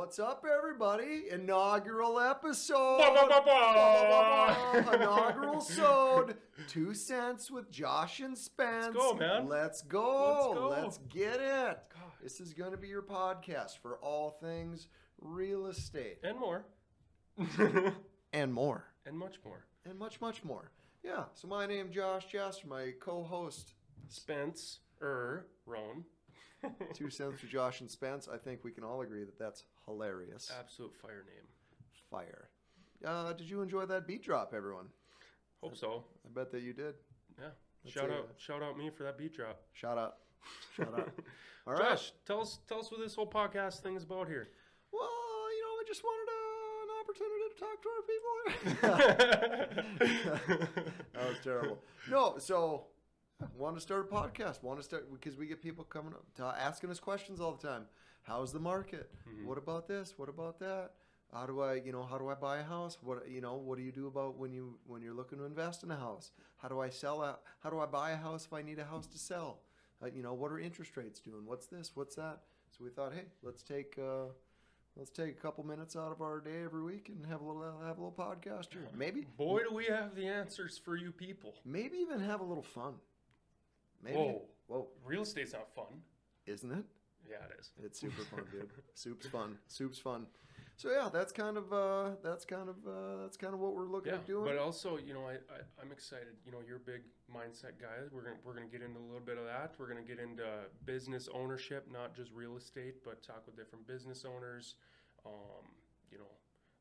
What's up, everybody? Inaugural episode. Inaugural sode. 2 cents with Josh and Spence. Let's go, man. Let's go. Let's get it. God. This is going to be your podcast for all things real estate. And more. And more. And much more. And much, much more. Yeah. So my name's Josh Jasper, my co-host. Spence, Roan. 2 cents with Josh and Spence. I think we can all agree that that's hilarious. Absolute fire name. Fire. Did you enjoy that beat drop, everyone? Hope so. I bet that you did. Yeah. Let's Shout out me for that beat drop. Shout out. All right. Josh, tell us what this whole podcast thing is about here. Well, I just wanted an opportunity to talk to our people. That was terrible. No, so want to start a podcast. Want to start because we get people coming up asking us questions all the time. How's the market? Mm-hmm. What about this? What about that? How do I buy a house? What do you do about when you're looking to invest in a house? How do I buy a house if I need a house to sell? What are interest rates doing? What's this? What's that? So we thought, hey, let's take a couple minutes out of our day every week and have a little podcast here. Maybe, Boy, do we have the answers for you people. maybe even have a little fun. Maybe. Whoa. Real estate's not fun. Isn't it? Yeah, it is. It's super fun, dude. Soup's fun. So yeah, that's kind of what we're looking at doing. But also, I'm excited. You're a big mindset guy. We're gonna get into a little bit of that. We're gonna get into business ownership, not just real estate, but talk with different business owners,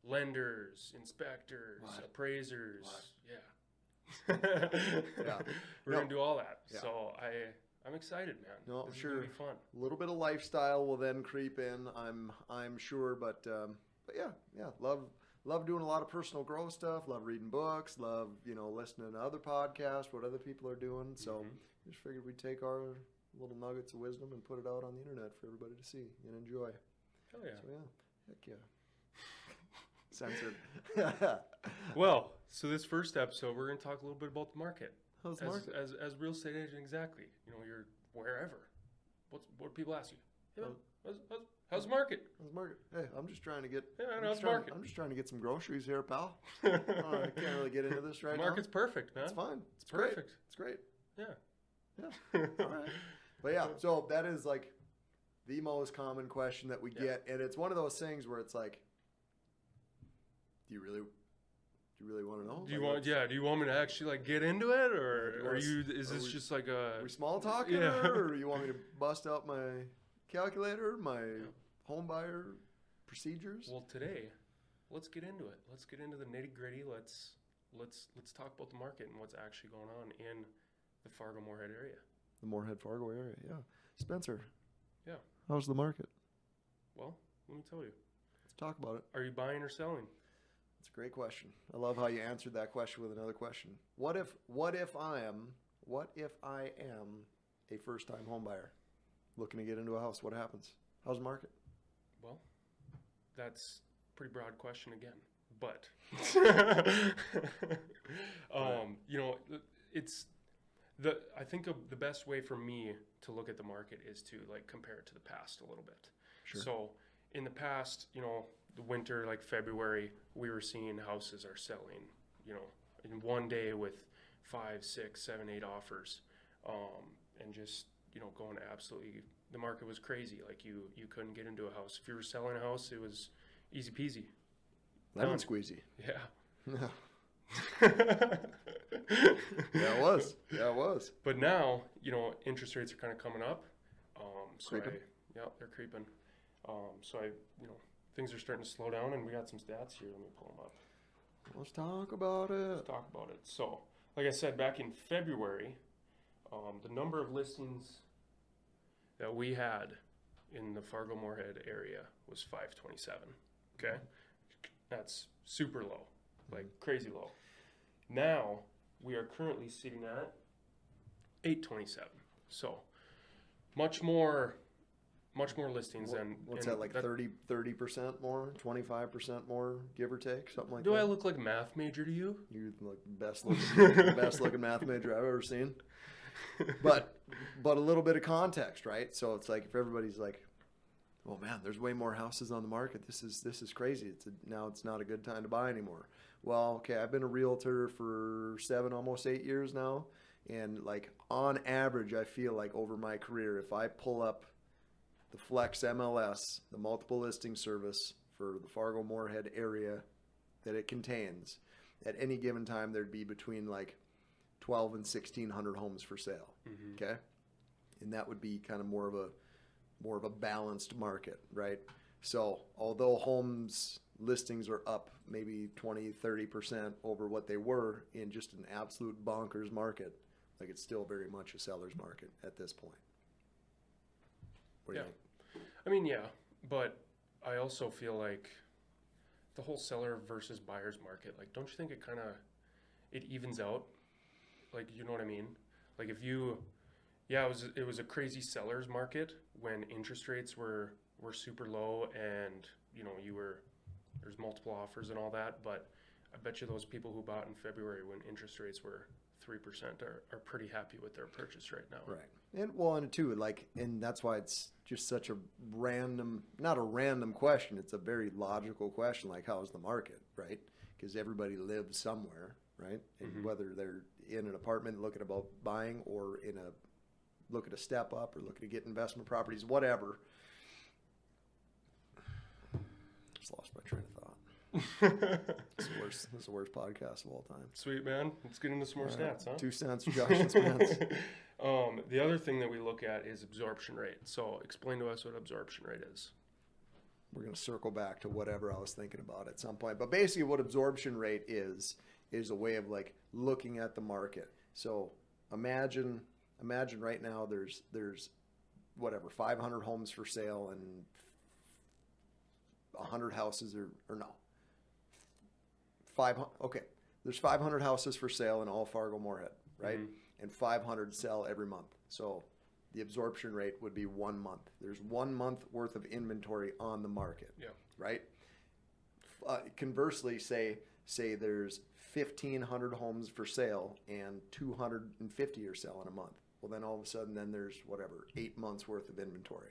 lenders, inspectors, appraisers. Yeah. Yeah. We're gonna do all that. Yeah. So I'm excited, man. No, this sure. is gonna be fun. A little bit of lifestyle will then creep in. I'm sure, but yeah. Love doing a lot of personal growth stuff. Love reading books. Love listening to other podcasts, what other people are doing. So just figured we'd take our little nuggets of wisdom and put it out on the internet for everybody to see and enjoy. Hell yeah. So yeah, heck yeah. Censored. Well, so this first episode, we're going to talk a little bit about the market. How's the market? As real estate agent, exactly. You're wherever. What do people ask you? Hey, man, how's the market? How's the market? Hey, I'm just trying to get. how's the market? I'm just trying to get some groceries here, pal. I can't really get into this right now. Market's perfect, man. It's fine. It's perfect. Great. It's great. Yeah. All right. But yeah, so that is like the most common question that we get, and it's one of those things where it's like, do you really want to know? Do you want me to actually get into it, or is this just like a? Are we small talking, or you want me to bust out my calculator, my home buyer procedures? Well, today, let's get into it. Let's get into the nitty gritty. Let's talk about the market and what's actually going on in the Fargo-Moorhead area. The Moorhead-Fargo area, yeah. Spencer. Yeah. How's the market? Well, let me tell you. Let's talk about it. Are you buying or selling? That's a great question. I love how you answered that question with another question. What if I am a first-time home buyer looking to get into a house? What happens? How's the market? Well, that's a pretty broad question again. But it's I think the best way for me to look at the market is to compare it to the past a little bit. Sure. So in the past, the winter, like February, we were seeing houses are selling, in one day with 5, 6, 7, 8 offers, and just, going absolutely, the market was crazy. Like you couldn't get into a house. If you were selling a house, it was easy peasy. Lemon squeezy. Yeah. Yeah, it was. But now, interest rates are kind of coming up. Creeping. They're creeping. Things are starting to slow down, and we got some stats here. Let me pull them up. Let's talk about it. So, like I said, back in February, the number of listings that we had in the Fargo-Moorhead area was 527. Okay? That's super low, crazy low. Now, we are currently sitting at 827. So, much more listings than... What's that, 30% more, 25% more, give or take, something like that? Do I look like a math major to you? You're the best looking math major I've ever seen. But a little bit of context, right? So it's like if everybody's like, Oh man, there's way more houses on the market. This is crazy. Now it's not a good time to buy anymore. Well, okay, I've been a realtor for 7, almost 8 years now, and like on average, I feel like over my career, if I pull up the Flex MLS, the multiple listing service for the Fargo Moorhead area that it contains, at any given time there'd be between like 12 and 1,600 homes for sale. Mm-hmm. Okay, and that would be kind of more of a balanced market, right? So although homes listings are up maybe 20-30% over what they were in just an absolute bonkers market, like it's still very much a seller's market at this point. What do you think? I mean, yeah, but I also feel like the whole seller versus buyer's market, like, don't you think it evens out? Like, you know what I mean? Like if you, yeah, it was a crazy seller's market when interest rates were super low and, you know, there's multiple offers and all that, but I bet you those people who bought in February when interest rates were 3% are pretty happy with their purchase right now. Right. And too, like, and that's why it's just such a random, not a random question. It's a very logical question. Like, how's the market, right? Because everybody lives somewhere, right? And Mm-hmm. whether they're in an apartment looking about buying or looking to step up or looking to get investment properties, whatever. Just lost my train of thought. This is the worst podcast of all time. Sweet, man. Let's get into some more stats, huh? 2 cents for Josh and Spence. The other thing that we look at is absorption rate. So explain to us what absorption rate is. We're going to circle back to whatever I was thinking about at some point. But basically what absorption rate is a way of like looking at the market. So imagine right now there's whatever, 500 homes for sale and 100 houses or no. 500, okay. There's 500 houses for sale in all Fargo Moorhead, right? Mm-hmm. And 500 sell every month. So the absorption rate would be 1 month. There's 1 month worth of inventory on the market, right? Conversely, say there's 1,500 homes for sale and 250 are selling a month. Well, then all of a sudden, then there's whatever, 8 months worth of inventory.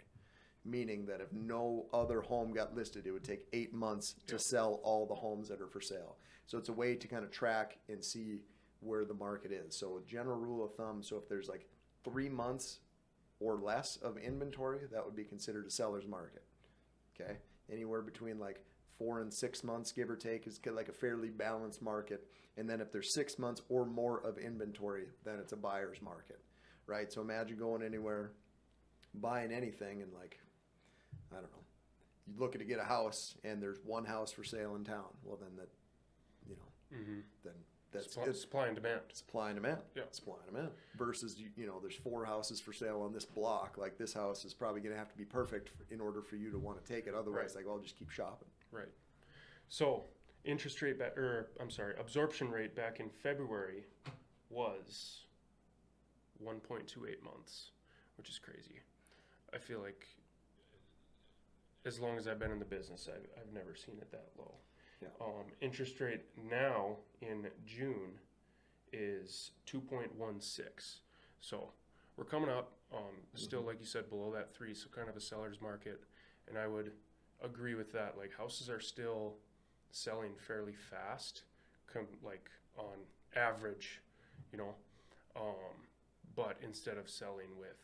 Meaning that if no other home got listed, it would take 8 months to sell all the homes that are for sale. So it's a way to kind of track and see where the market is. So a general rule of thumb, so if there's like 3 months or less of inventory, that would be considered a seller's market. Okay? Anywhere between like 4 and 6 months, give or take, is like a fairly balanced market. And then if there's 6 months or more of inventory, then it's a buyer's market, right? So imagine going anywhere, buying anything, and like, I don't know, you're looking to get a house and there's one house for sale in town. Well, then that, you know, then that's supply and demand. Supply and demand. Yeah. Supply and demand. Versus, you know, there's 4 houses for sale on this block. Like this house is probably going to have to be perfect in order for you to want to take it. Otherwise, like, well, I'll just keep shopping. Right. So absorption rate back in February was 1.28 months, which is crazy. I feel like as long as I've been in the business, I've never seen it that low. Yeah. Interest rate now in June is 2.16. So we're coming up, still, like you said, below that 3, so kind of a seller's market. And I would agree with that. Like, houses are still selling fairly fast, like on average, you know, but instead of selling with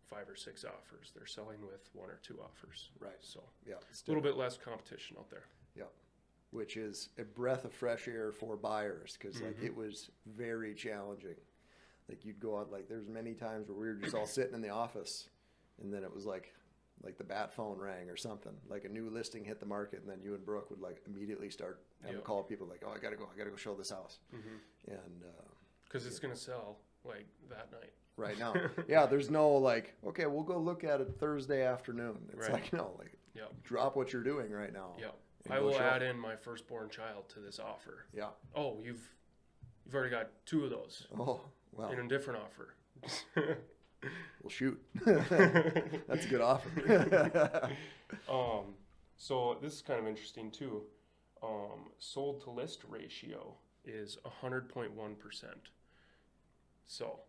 5 or 6 offers, they're selling with 1 or 2 offers. Right. So yeah, a little bit less competition out there. Yeah. Which is a breath of fresh air for buyers, because like it was very challenging. Like you'd go out, like there's many times where we were just all sitting in the office, and then it was like the bat phone rang or something, like a new listing hit the market, and then you and Brooke would like immediately start having to call people like, oh, I gotta go show this house, and because it's gonna sell like that night. Right now, yeah. There's no like, okay, we'll go look at it Thursday afternoon. It's like, no, like, drop what you're doing right now. Yeah. I will add in my firstbborn child to this offer. Yeah. Oh, you've already got 2 of those. Oh, well. In a different offer. Well, shoot. That's a good offer. So this is kind of interesting too. Sold to list ratio is 100.1%. So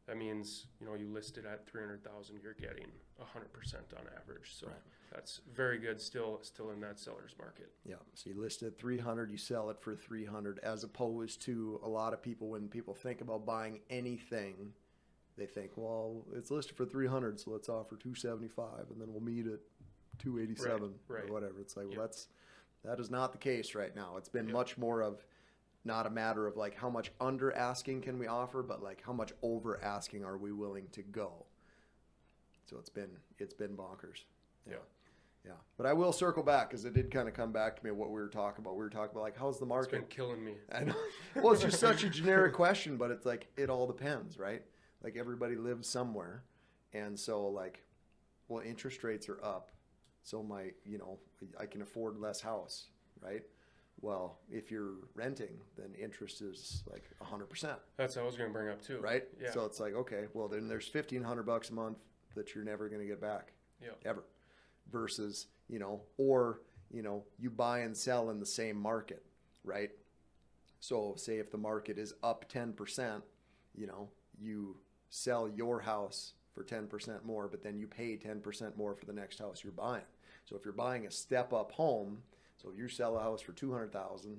that means, you know, you list it at 300,000, you're getting 100% on average. So Right. that's very good. Still in that seller's market. Yeah. So you list it at 300, you sell it for 300, as opposed to a lot of people, when people think about buying anything, they think, well, it's listed for 300, so let's offer 275, and then we'll meet at 287 Right. or whatever. It's like, Yeah. well, that is not the case right now. It's been Yeah. much more of not a matter of like how much under asking can we offer, but like how much over asking are we willing to go. So it's been bonkers. Yeah. Yeah. But I will circle back, because it did kind of come back to me what we were talking about. We were talking about like, how's the It's market? been killing me. I know. Well, it's just such a generic question, but it's like, it all depends, right? Like everybody lives somewhere. And so like, well, interest rates are up. So I can afford less house, right? Well, if you're renting, then interest is like 100%, That's what I was going to bring up too. right? Yeah. So it's like, okay, well then there's $1,500 a month that you're never going to get back, Yeah. ever. Versus, you buy and sell in the same market, right? So say if the market is up 10%, you sell your house for 10% more, but then you pay 10% more for the next house you're buying. So if you're buying a step up home, so you sell a house for 200,000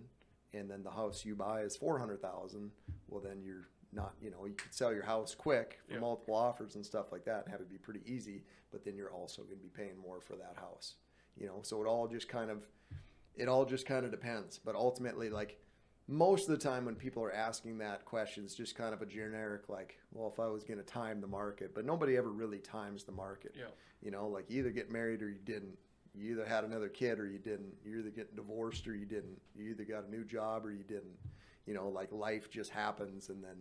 and then the house you buy is 400,000, well then you're not, you could sell your house quick for Yeah. multiple offers and stuff like that and have it be pretty easy, but then you're also going to be paying more for that house. So it all just kind of depends. But ultimately, like most of the time when people are asking that question, it's just kind of a generic, like, well, if I was going to time the market, but nobody ever really times the market. Yeah. Like you either get married or you didn't. You either had another kid or you didn't. You're either getting divorced or you didn't. You either got a new job or you didn't. Like life just happens, and then,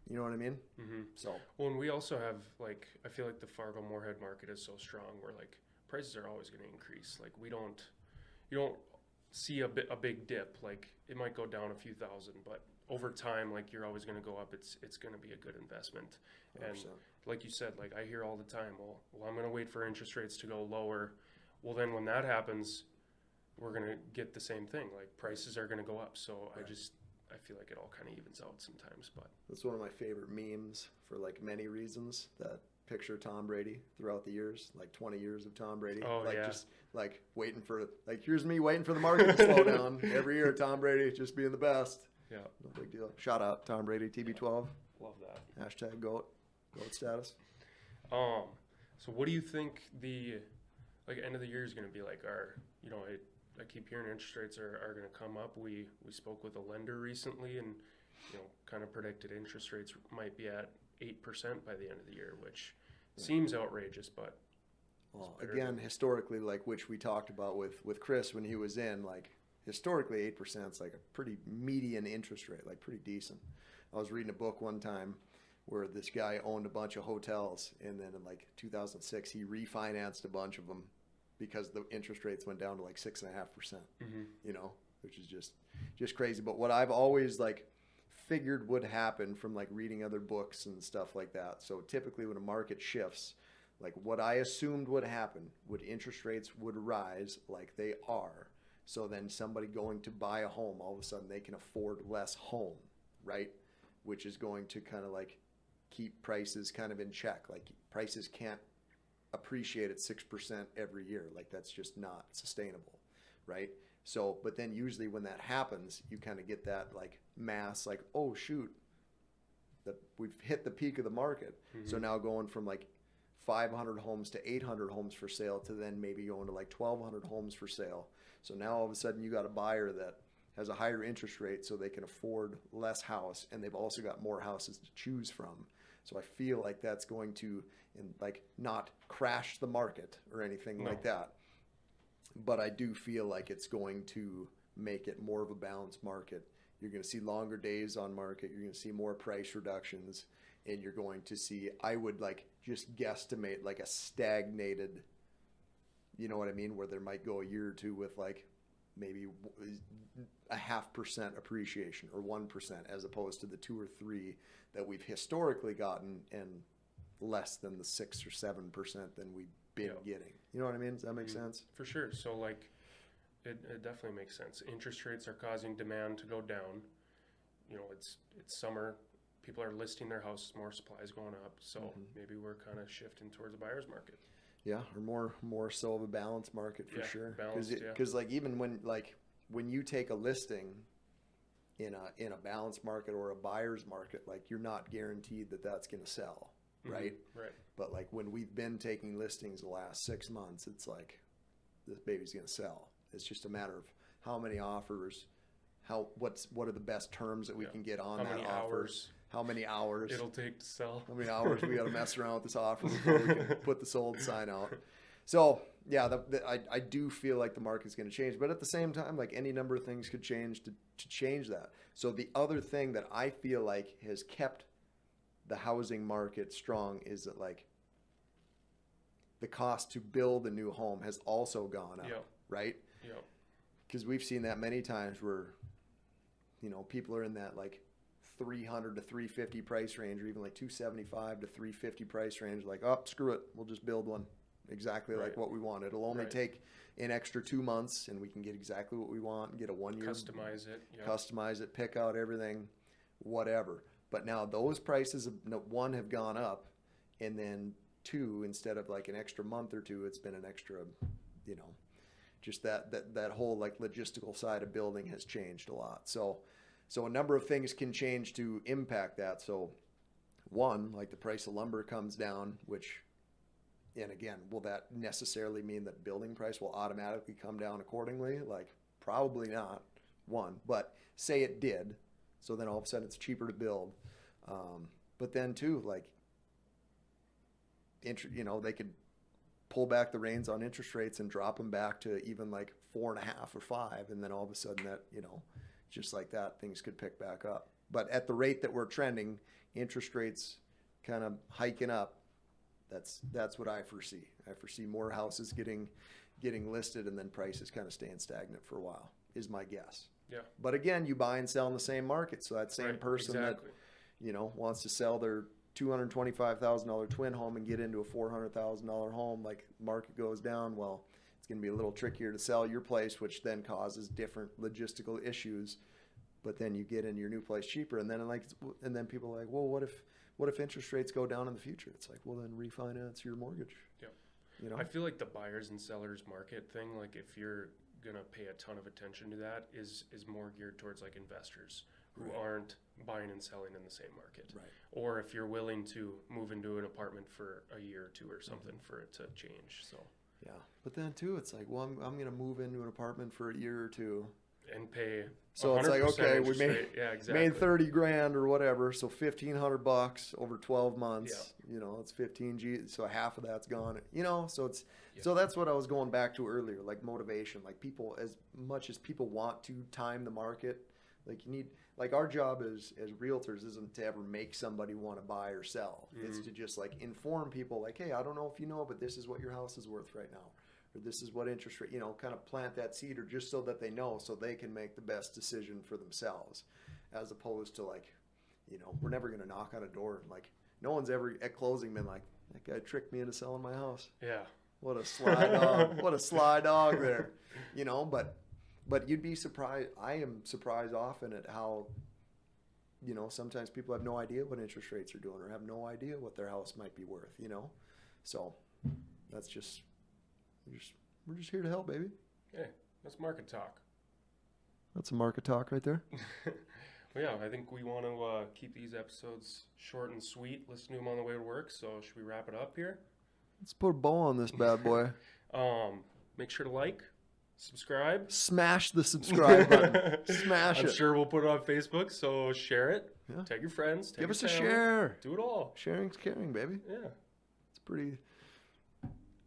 you know what I mean? Mm-hmm. So, Well, and we also have, like, I feel like the Fargo-Moorhead market is so strong where, like, prices are always going to increase. Like, you don't see a big dip. Like, it might go down a few thousand, but over time, like, you're always going to go up. It's going to be a good investment. 100%. And like you said, like, I hear all the time, well, I'm going to wait for interest rates to go lower. Well, then when that happens, we're going to get the same thing. Like, prices are going to go up. So Right. I feel like it all kind of evens out sometimes, but That's one of my favorite memes for like many reasons. That picture of Tom Brady throughout the years, like 20 years of Tom Brady. Oh, like yeah. just like waiting for, like, here's me waiting for the market to slow down. Every year, Tom Brady just being the best. yeah, No big deal. Shout out Tom Brady, TB12. love that. Hashtag GOAT status. So what do you think the end of the year is going to be like? I keep hearing interest rates are going to come up. We spoke with a lender recently, and kind of predicted interest rates might be at 8% by the end of the year, which seems outrageous, but Well, better again, than- historically, like which we talked about with Chris when he was in, like historically 8% is like a pretty median interest rate, like pretty decent. I was reading a book one time where this guy owned a bunch of hotels, and then in like 2006 he refinanced a bunch of them because the interest rates went down to like 6.5%. Which is just crazy. But what I've always like figured would happen from like reading other books and stuff like that. So typically when a market shifts, like what I assumed would happen would interest rates would rise like they are. So then somebody going to buy a home, all of a sudden they can afford less home, right? Which is going to kind of like keep prices kind of in check. Like prices can't appreciate at 6% every year. Like that's just not sustainable, right? So, but then usually when that happens, you kind of get that like mass, like, oh shoot, we've hit the peak of the market. So now going from like 500 homes to 800 homes for sale to then maybe going to like 1,200 homes for sale. So now all of a sudden you got a buyer that has a higher interest rate so they can afford less house, and they've also got more houses to choose from. So I feel like that's going to not crash the market or anything like that. But I do feel like it's going to make it more of a balanced market. You're going to see longer days on market. You're going to see more price reductions, and you're going to see, I would like just guesstimate like a stagnated, you know what I mean, where there might go a year or two with like maybe 0.5% appreciation or 1%, as opposed to the 2 or 3 that we've historically gotten, and less than the 6 or 7% than we've been getting. You know what I mean? Does that make sense? For sure. So like, it definitely makes sense. Interest rates are causing demand to go down. It's summer. people are listing their houses, more supplies going up. So Mm-hmm. maybe we're kind of shifting towards a buyer's market. Yeah, or more so of a balanced market for Yeah, sure. balanced, yeah. Because like even when you take a listing in a balanced market or a buyer's market, like you're not guaranteed that that's going to sell, right? Right. But like when we've been taking listings the last 6 months, it's like this baby's going to sell. It's just a matter of how many offers, what are the best terms that we Yeah. can get on How that many offer, hours how many hours it'll take to sell. how many hours we got to mess around with this offer before we can put the sold sign out. So yeah, I do feel like the market's going to change, but at the same time, like any number of things could change to change that. So the other thing that I feel like has kept the housing market strong is that like the cost to build a new home has also gone up, Yep. right? Yep. Because we've seen that many times where, you know, people are in that like 300 to 350 price range, or even like 275 to 350 price range. Like, oh, screw it, we'll just build one exactly like Right. what we want. It'll only Right. take an extra 2 months, and we can get exactly what we want and get a 1 year Customize it. Yep. customize it, pick out everything, whatever. But now those prices, one, have gone up, and then two, instead of like an extra month or two, it's been an extra, you know, just that whole like logistical side of building has changed a lot. So a number of things can change to impact that. So one, like the price of lumber comes down, which, and again, will that necessarily mean that building price will automatically come down accordingly? Like, probably not, one, but say it did, so then all of a sudden it's cheaper to build. But then two, like, you know, they could pull back the reins on interest rates and drop them back to even like 4.5 or 5, and then all of a sudden that, you know, just like that, things could pick back up. But at the rate that we're trending, interest rates kind of hiking up, that's what I foresee. I foresee more houses getting listed, and then prices kind of staying stagnant for a while, is my guess. Yeah. But again, you buy and sell in the same market, so that same Right. person Exactly. that, you know, wants to sell their $225,000 twin home and get into a $400,000 home, like market goes down, well, it's going to be a little trickier to sell your place, which then causes different logistical issues. But then you get in your new place cheaper, and then people are like, well, what if interest rates go down in the future? It's like, well, then refinance your mortgage. Yep. You know, I feel like the buyers and sellers market thing, like if you're gonna pay a ton of attention to that, is more geared towards like investors who Right. aren't buying and selling in the same market. Right. Or if you're willing to move into an apartment for a year or two or something Mm-hmm. for it to change. So Yeah, but then too, it's like, well, I'm going to move into an apartment for a year or two. and pay So it's like, 100% okay, we interest made rate. Yeah, exactly. made 30 grand or whatever, so $1,500 over 12 months. You know, it's 15 G, so half of that's gone. You know, so it's Yeah. so that's what I was going back to earlier, like motivation. Like people, as much as people want to time the market, like you need, like our job as realtors isn't to ever make somebody want to buy or sell. It's to just like inform people, like, hey, I don't know if you know, but this is what your house is worth right now, or this is what interest rate, you know, kind of plant that seed, or just so that they know, so they can make the best decision for themselves, as opposed to like, you know, we're never going to knock on a door and like, no one's ever at closing been like, that guy tricked me into selling my house. Yeah. What a sly dog. What a sly dog there. You know, but you'd be surprised. I am surprised often at how, you know, sometimes people have no idea what interest rates are doing, or have no idea what their house might be worth, you know? So that's just, we're just here to help, baby. Hey, that's market talk. That's a market talk right there. Well, yeah, I think we want to keep these episodes short and sweet. Listen to them on the way to work. So should we wrap it up here? Let's put a bow on this bad boy. Make sure to like, subscribe. Smash the subscribe button. Smash I'm it. sure we'll put it on Facebook, so share it. Yeah. Tag your friends. Tag Give your us a family. share. Do it all. Sharing's caring, baby. Yeah. It's pretty.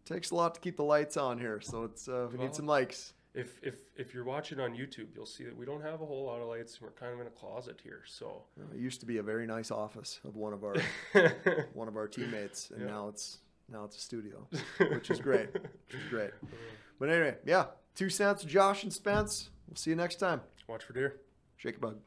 Takes a lot to keep the lights on here, so it's we Well, need some likes. If you're watching on YouTube, you'll see that we don't have a whole lot of lights. We're kind of in a closet here, so. It used to be a very nice office of one of our teammates, and Yeah. now it's a studio, which is great. But anyway, yeah, 2 cents, Josh and Spence. We'll see you next time. Watch for deer. Shake a bug.